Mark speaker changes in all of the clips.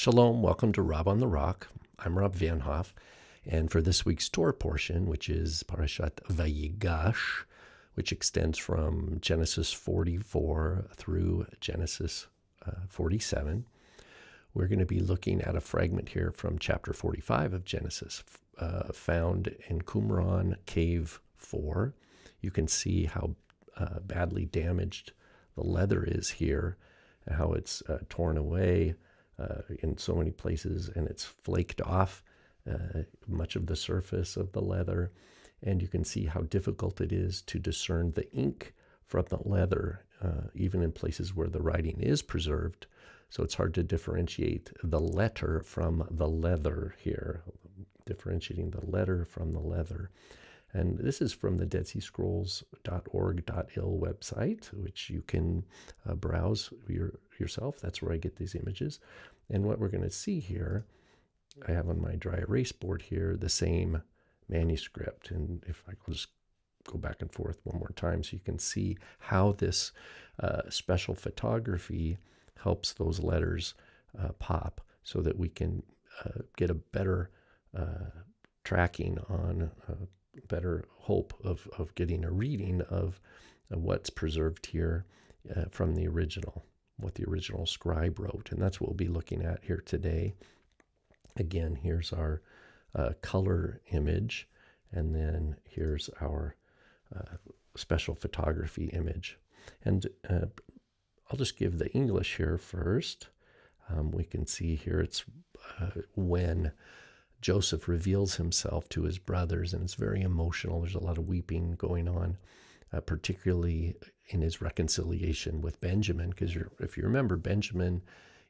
Speaker 1: Shalom, welcome to Rob on the Rock. I'm Rob Van Hoff, and for this week's Torah portion, which is Parashat Vayigash, which extends from Genesis 44 through Genesis 47, we're going to be looking at a fragment here from chapter 45 of Genesis, found in Qumran Cave 4. You can see how badly damaged the leather is here, how it's torn away in so many places, and it's flaked off much of the surface of the leather, and you can see how difficult it is to discern the ink from the leather, even in places where the writing is preserved. So it's hard to differentiate the letter from the leather here, differentiating the letter from the leather. And this is from the Dead Sea Scrolls.org.il website, which you can browse yourself. That's where I get these images. And what we're going to see here, I have on my dry erase board here the same manuscript. And if I'll just go back and forth one more time so you can see how this special photography helps those letters pop so that we can get a better tracking on better hope of getting a reading of what's preserved here from the original, what the original scribe wrote. And that's what we'll be looking at here today. Again, here's our color image, and then here's our special photography image. And I'll just give the English here first. We can see here it's when Joseph reveals himself to his brothers, and it's very emotional. There's a lot of weeping going on, particularly in his reconciliation with Benjamin, because if you remember, Benjamin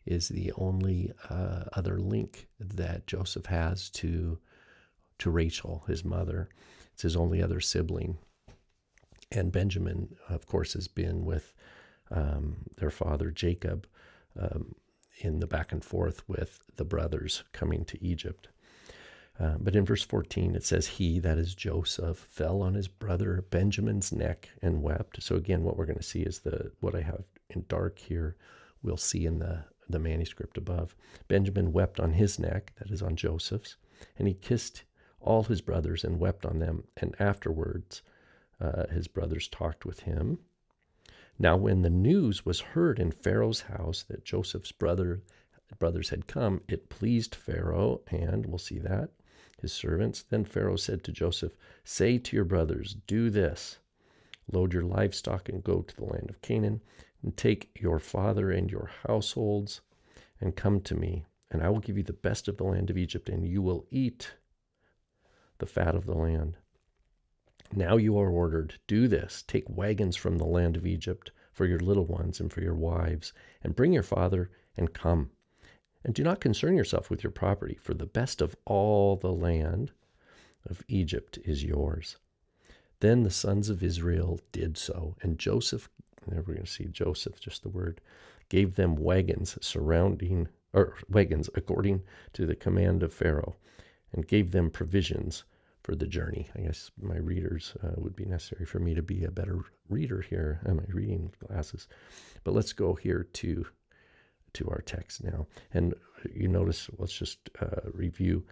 Speaker 1: is the only other link that Joseph has to Rachel, his mother. It's his only other sibling. And Benjamin, of course, has been with their father Jacob in the back and forth with the brothers coming to Egypt. But in verse 14, it says, he, that is Joseph, fell on his brother Benjamin's neck and wept. So again, what we're going to see is what I have in dark here, we'll see in the manuscript above. Benjamin wept on his neck, that is on Joseph's, and he kissed all his brothers and wept on them. And afterwards, his brothers talked with him. Now when the news was heard in Pharaoh's house that Joseph's brothers had come, it pleased Pharaoh, and we'll see that, his servants. Then Pharaoh said to Joseph, say to your brothers, do this, load your livestock and go to the land of Canaan, and take your father and your households, and come to me, and I will give you the best of the land of Egypt, and you will eat the fat of the land. Now you are ordered, do this, take wagons from the land of Egypt for your little ones and for your wives, and bring your father and come. And do not concern yourself with your property, for the best of all the land of Egypt is yours. Then the sons of Israel did so, and Joseph, there we're going to see Joseph, just the word, gave them wagons according to the command of Pharaoh, and gave them provisions for the journey. I guess my readers would be necessary for me to be a better reader here and my reading glasses. But let's go here to our text now. And you notice, let's just review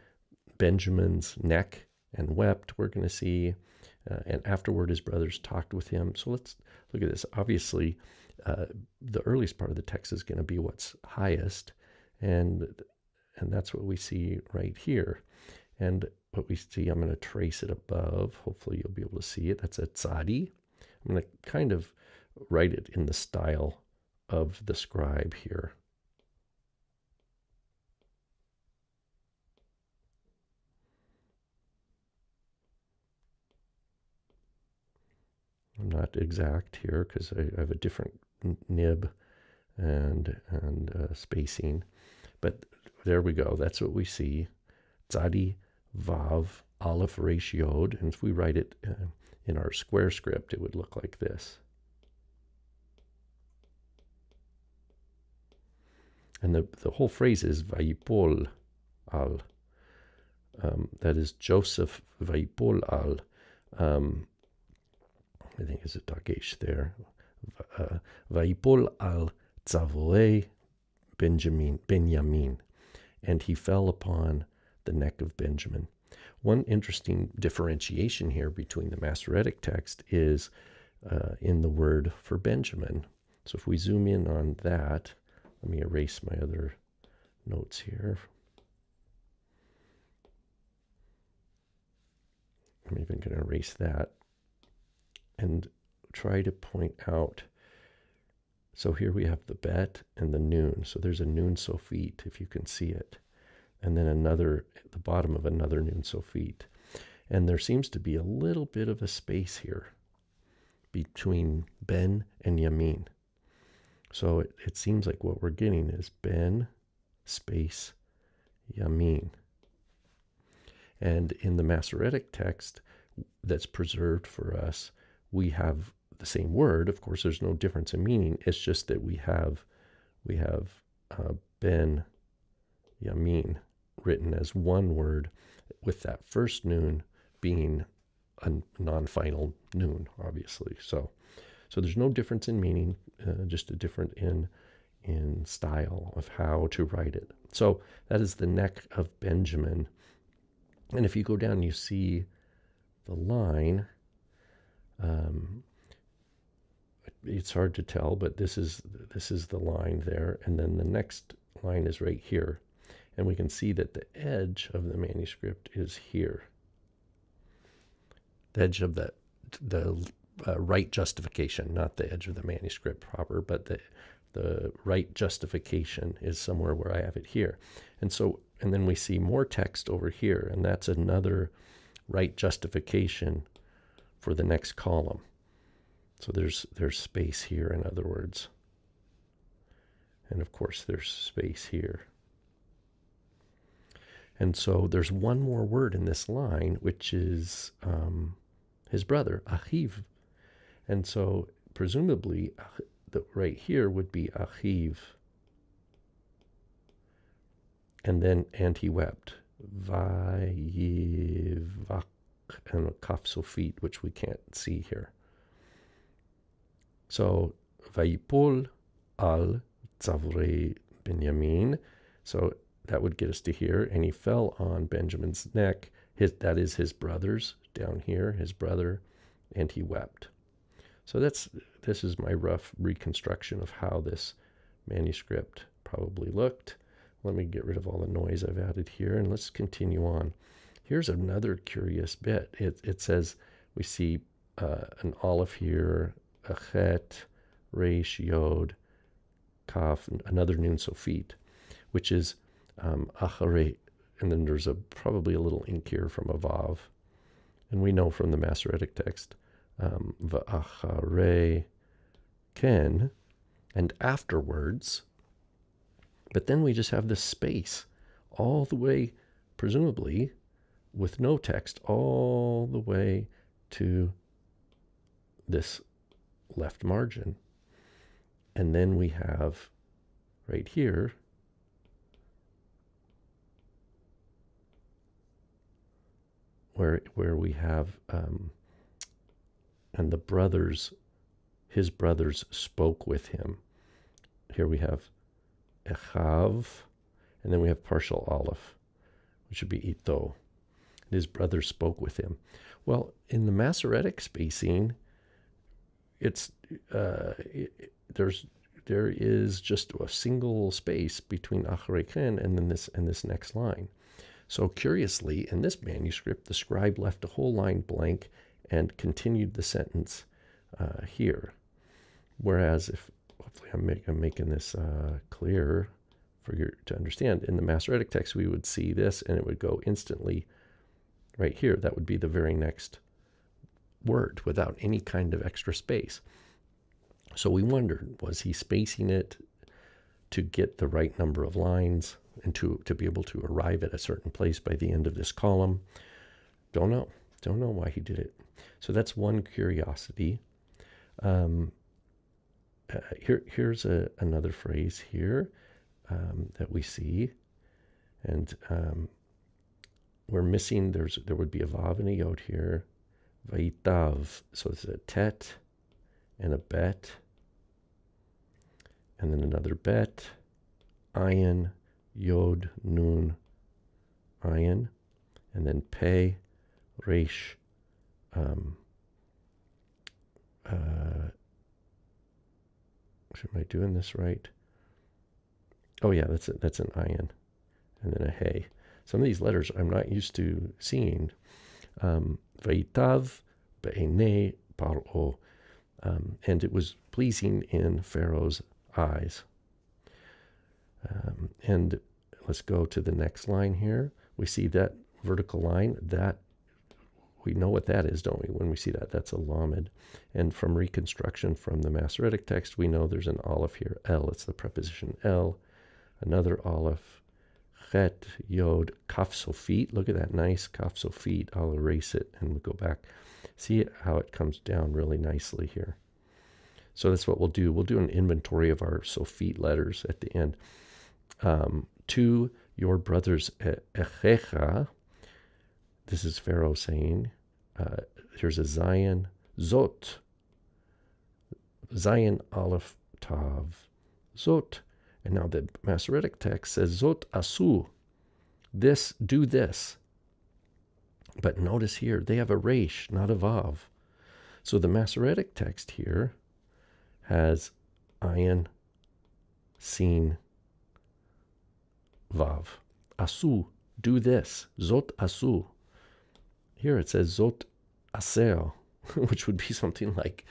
Speaker 1: Benjamin's neck and wept. We're going to see, and afterward his brothers talked with him. So let's look at this. Obviously, the earliest part of the text is going to be what's highest, and that's what we see right here. And what we see, I'm going to trace it above. Hopefully you'll be able to see it. That's a tzadi. I'm going to kind of write it in the style of the scribe here. I'm not exact here because I have a different nib and spacing, but there we go. That's what we see. Tzadi Vav Aleph Resh Yod, and if we write it in our square script, it would look like this. And the whole phrase is Vayipol al. That is Joseph Vayipol al. I think it's a dagesh there. Vayipol al Tzavoe Benjamin. and he fell upon the neck of Benjamin. One interesting differentiation here between the Masoretic text is in the word for Benjamin. So if we zoom in on that, let me erase my other notes here. I'm even going to erase that and try to point out. So here we have the bet and the nun. So there's a nun sofit, if you can see it. And then another at the bottom of another nun sofit. And there seems to be a little bit of a space here between Ben and Yamin. So it seems like what we're getting is Ben space Yamin. And in the Masoretic text that's preserved for us, we have the same word. Of course, there's no difference in meaning. It's just that we have Ben Yamin written as one word, with that first nun being a non-final nun, obviously. So there's no difference in meaning, just a difference in style of how to write it. So that is the neck of Benjamin. And if you go down, you see the line. It's hard to tell, but this is the line there, and then the next line is right here, and we can see that the edge of the manuscript is here. The edge of the right justification, not the edge of the manuscript proper, but the right justification is somewhere where I have it here. And then we see more text over here, and that's another right justification for the next column. So there's space here, in other words. And of course there's space here. And so there's one more word in this line, which is his brother, Achiv. And so presumably right here would be Achiv. And he wept. Vayivak, and a kaf sofit, which we can't see here. So Vayipol al Tzavre Benjamin. So that would get us to here. And he fell on Benjamin's neck. That is his brother's down here, his brother, and he wept. So this is my rough reconstruction of how this manuscript probably looked. Let me get rid of all the noise I've added here, and let's continue on. Here's another curious bit. It says we see an aleph here, a chet, resh, yod, kaf, another nun sofit, which is acharei, and then there's probably a little ink here from a vav, and we know from the Masoretic text, va'acharei ken, and afterwards. But then we just have this space all the way, presumably, with no text, all the way to this left margin. And then we have right here where we have and his brothers spoke with him. Here we have Echav, and then we have partial aleph, which would be ito. His brothers spoke with him. Well, in the Masoretic spacing, there is just a single space between acharei ken and then this next line. So curiously, in this manuscript, the scribe left a whole line blank and continued the sentence here. Whereas, hopefully I'm making this clear for you to understand, in the Masoretic text we would see this and it would go instantly right here. That would be the very next word without any kind of extra space. So we wondered, was he spacing it to get the right number of lines and to be able to arrive at a certain place by the end of this column? Don't know why he did it. So that's one curiosity. Here's another phrase here that we see, and we're missing, there would be a vav and a yod here, vayitav, so it's a tet and a bet, and then another bet, ayin, Yod, Nun, Ayin, and then Pei, Resh, am I doing this right? Oh yeah, that's an Ayin, and then a Hey. Some of these letters I'm not used to seeing. Vayitav be'enei paro, and it was pleasing in Pharaoh's eyes. And let's go to the next line here. We see that vertical line. That we know what that is, don't we? When we see that, that's a lamed. And from reconstruction from the Masoretic text, we know there's an aleph here. El, it's the preposition el. Another aleph. Chet, yod, kaf sofit. Look at that nice kaf sofit. I'll erase it and we'll go back. See how it comes down really nicely here. So that's what we'll do. We'll do an inventory of our sofit letters at the end. To your brothers echecha. This is Pharaoh saying, here's a Zion, Zot, Zion Aleph Tav, Zot. And now the Masoretic text says, Zot Asu, this, do this. But notice here, they have a Resh, not a Vav. So the Masoretic text here has Ayin, Sin, Vav. Asu, do this, Zot Asu. Here it says Zot Aser, which would be something like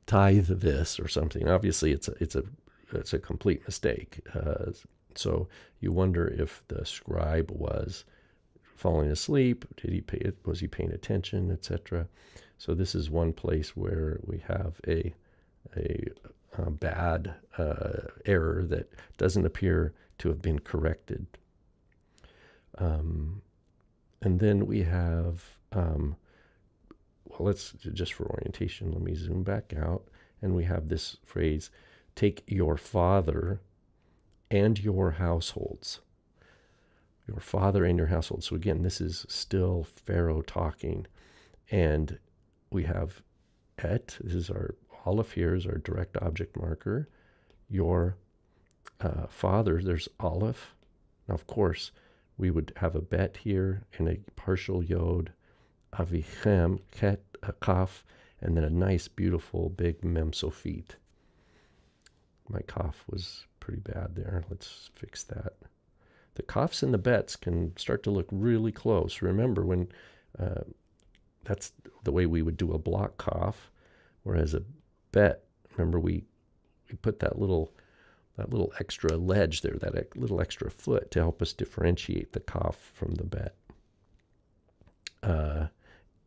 Speaker 1: tithe this or something. Obviously, it's a complete mistake. So you wonder if the scribe was falling asleep. Was he paying attention, etc. So this is one place where we have a bad error that doesn't appear to have been corrected. And then we have, well, let's just for orientation, let me zoom back out. And we have this phrase, take your father and your households. Your father and your household. So again, this is still Pharaoh talking. And we have et, this is our aleph here is our direct object marker. Your father, there's aleph. Now, of course, we would have a bet here and a partial yod, avichem, ket, a kaf, and then a nice, beautiful, big mem sofit. My kaf was pretty bad there. Let's fix that. The kafs and the bets can start to look really close. Remember, when that's the way we would do a block kaf, whereas a bet, remember we put that little extra ledge there, that little extra foot to help us differentiate the kaf from the bet.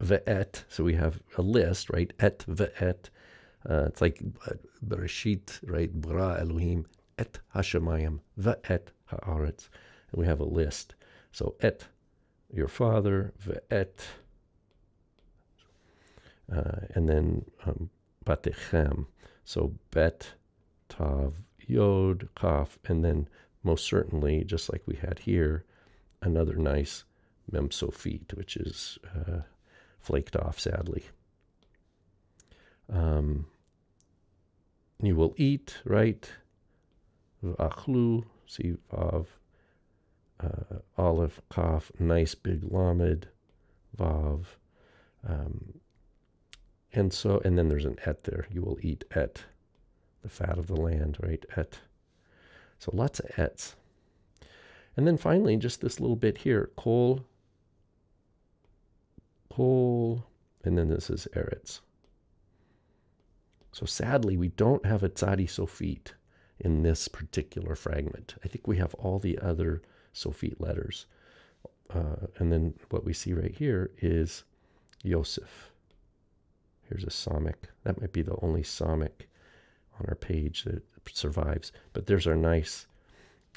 Speaker 1: Ve'et, so we have a list, right? Et ve'et. It's like Bereshit, right? Bra Elohim, et hashemayim, ve'et ha'aretz. And we have a list. So et, your father, ve'et, and then batechem. So bet, tav, yod, kaf, and then most certainly, just like we had here, another nice mem sofit, which is flaked off, sadly. You will eat, right? V'achlu, see vav, aleph, kaf, nice big lamed, vav, and then there's an et there. You will eat et, the fat of the land, right? Et. So lots of ets. And then finally, just this little bit here, kol, and then this is eretz. So sadly, we don't have a tzadi sofit in this particular fragment. I think we have all the other sofit letters. And then what we see right here is Yosef. Here's a samik. That might be the only samik on our page that survives. But there's our nice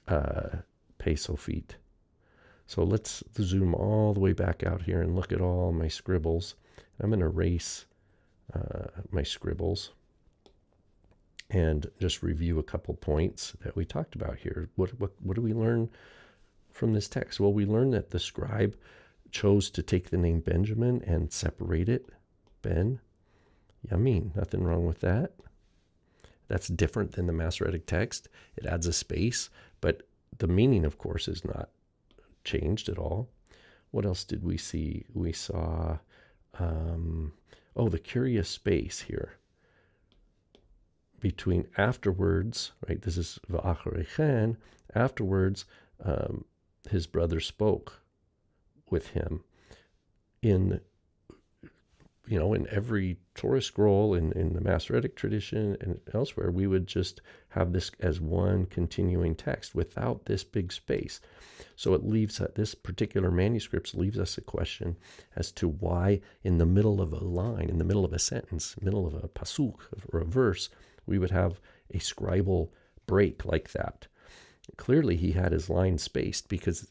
Speaker 1: pei sofit. So let's zoom all the way back out here and look at all my scribbles. I'm going to erase my scribbles and just review a couple points that we talked about here. What do we learn from this text? Well, we learned that the scribe chose to take the name Benjamin and separate it. Ben, Yamin, nothing wrong with that. That's different than the Masoretic text. It adds a space, But the meaning, of course, is not changed at all. What else did we see? We saw, the curious space here between afterwards, right? This is v'acharechen. Afterwards, his brother spoke with him. In every Torah scroll, in the Masoretic tradition and elsewhere, we would just have this as one continuing text without this big space. So it leaves, this particular manuscript leaves us a question as to why in the middle of a line, in the middle of a sentence, middle of a pasuk or a verse, we would have a scribal break like that. Clearly he had his line spaced because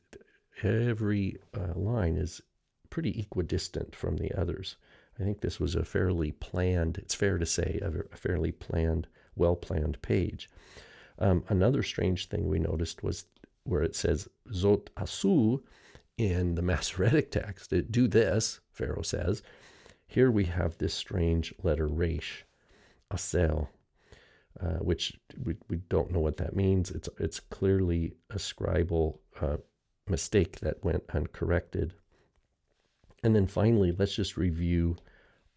Speaker 1: every line is pretty equidistant from the others. I think this was a fairly planned, it's fair to say, a fairly planned, well-planned page. Another strange thing we noticed was where it says, Zot asu, in the Masoretic text, do this, Pharaoh says. Here we have this strange letter resh, asel, which we don't know what that means. It's clearly a scribal mistake that went uncorrected. And then finally, let's just review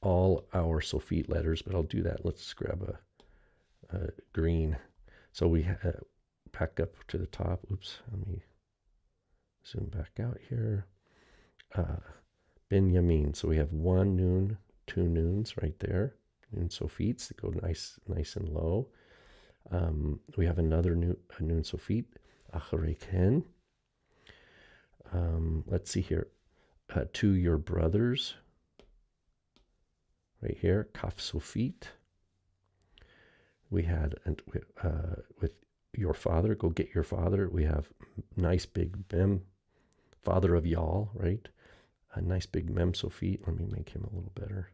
Speaker 1: all our Sophite letters, but I'll do that. Let's grab a green. So we back up to the top. Oops, let me zoom back out here. Binyamin. So we have one noon, two noons right there. Noon Sophites that go nice and low. We have another noon Sophite, Achareken. Let's see here. To your brothers, right here, Kaf Sophite. We had, with your father, go get your father. We have nice big mem, father of Yal, right? A nice big mem Sophite. Let me make him a little better.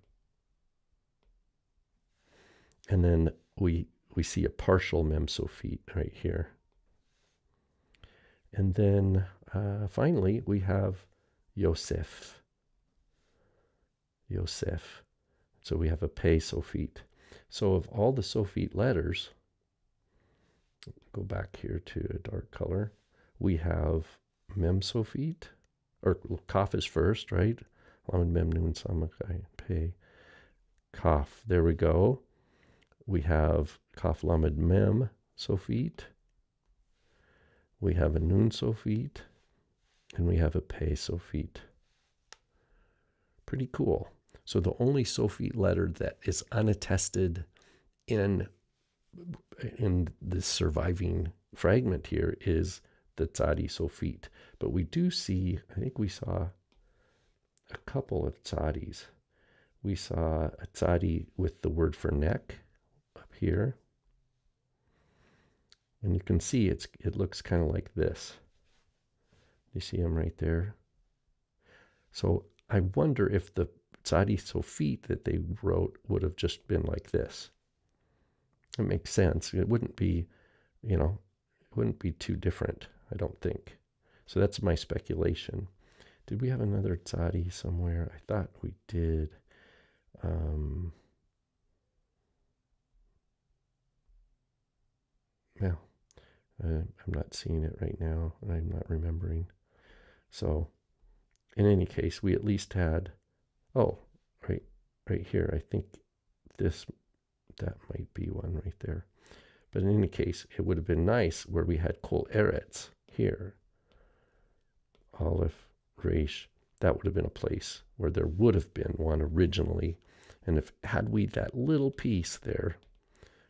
Speaker 1: And then we see a partial mem Sophite right here. And then finally we have Yosef. So we have a Pei Sophite. So of all the Sophite letters, go back here to a dark color, we have Mem Sophite, or Kaf is first, right? Lamed Mem Nun Samakai Pei. Kaf, there we go. We have Kaf Lamed Mem Sophite. We have a Nun Sophite. And we have a Pei Sophite. Pretty cool. So the only Sophite letter that is unattested in the surviving fragment here is the Tzadi Sophite. But we do see, I think we saw a couple of Tzadis. We saw a Tzadi with the word for neck up here. And you can see it looks kind of like this. You see him right there? So I wonder if the Tzadi Sophite that they wrote would have just been like this. It makes sense. It wouldn't be, it wouldn't be too different, I don't think. So that's my speculation. Did we have another Tzadi somewhere? I thought we did. Well, I'm not seeing it right now, and I'm not remembering. So, in any case, we at least had, right here, I think that might be one right there. But in any case, it would have been nice where we had Kol Eretz here, Aleph, Resh. That would have been a place where there would have been one originally. And had we that little piece there,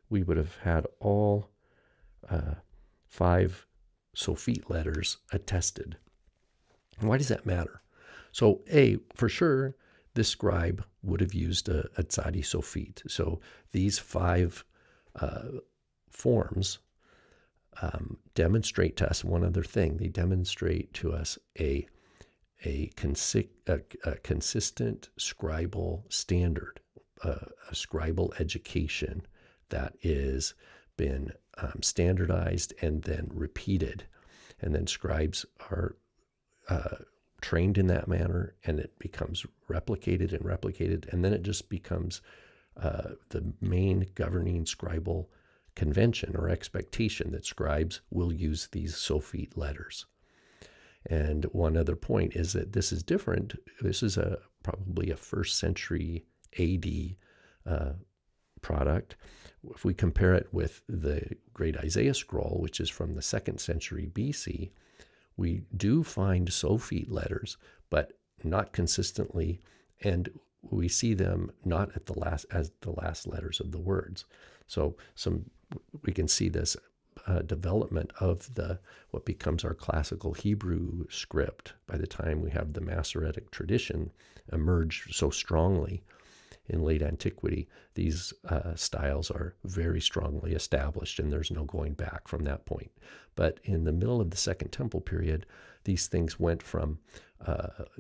Speaker 1: we would have had all 5 Sophite letters attested. And why does that matter? So, for sure, this scribe would have used a Tzadi Sophite. So these 5 forms demonstrate to us one other thing. They demonstrate to us a consistent scribal standard, a scribal education that is been standardized and then repeated. And then scribes are trained in that manner, and it becomes replicated, and then it just becomes the main governing scribal convention or expectation that scribes will use these Sophite letters. And one other point is that this is different. This is probably a 1st century AD product. If we compare it with the Great Isaiah Scroll, which is from the 2nd century BC, we do find Sophite letters, but not consistently, and we see them not at the last as the last letters of the words. So we can see this development of what becomes our classical Hebrew script by the time we have the Masoretic tradition emerge so strongly in late antiquity. These styles are very strongly established, and there's no going back from that point. But in the middle of the Second Temple period, these things went from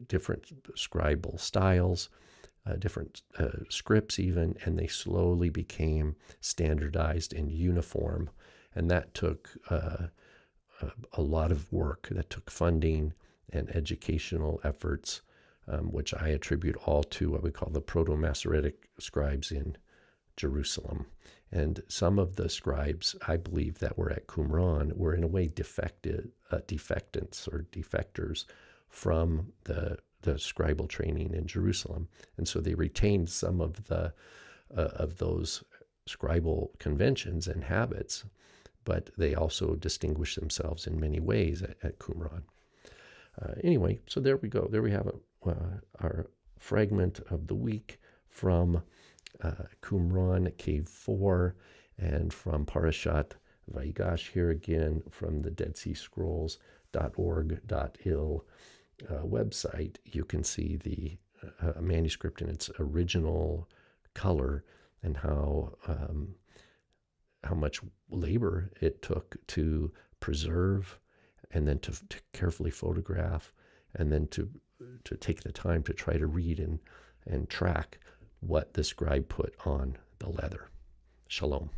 Speaker 1: different scribal styles, different scripts even, and they slowly became standardized and uniform. And that took a lot of work. That took funding and educational efforts, which I attribute all to what we call the Proto-Masoretic scribes in Jerusalem. And some of the scribes, I believe, that were at Qumran were in a way defectants or defectors from the scribal training in Jerusalem. And so they retained some of those scribal conventions and habits, but they also distinguish themselves in many ways at Qumran. Anyway, so there we go. There we have our fragment of the week from Qumran, Cave 4, and from Parashat Vayigash, here again from the Dead Sea Scrolls.org.il website. You can see the manuscript in its original color and how much labor it took to preserve, and then to carefully photograph, and then to take the time to try to read and track what the scribe put on the leather. Shalom.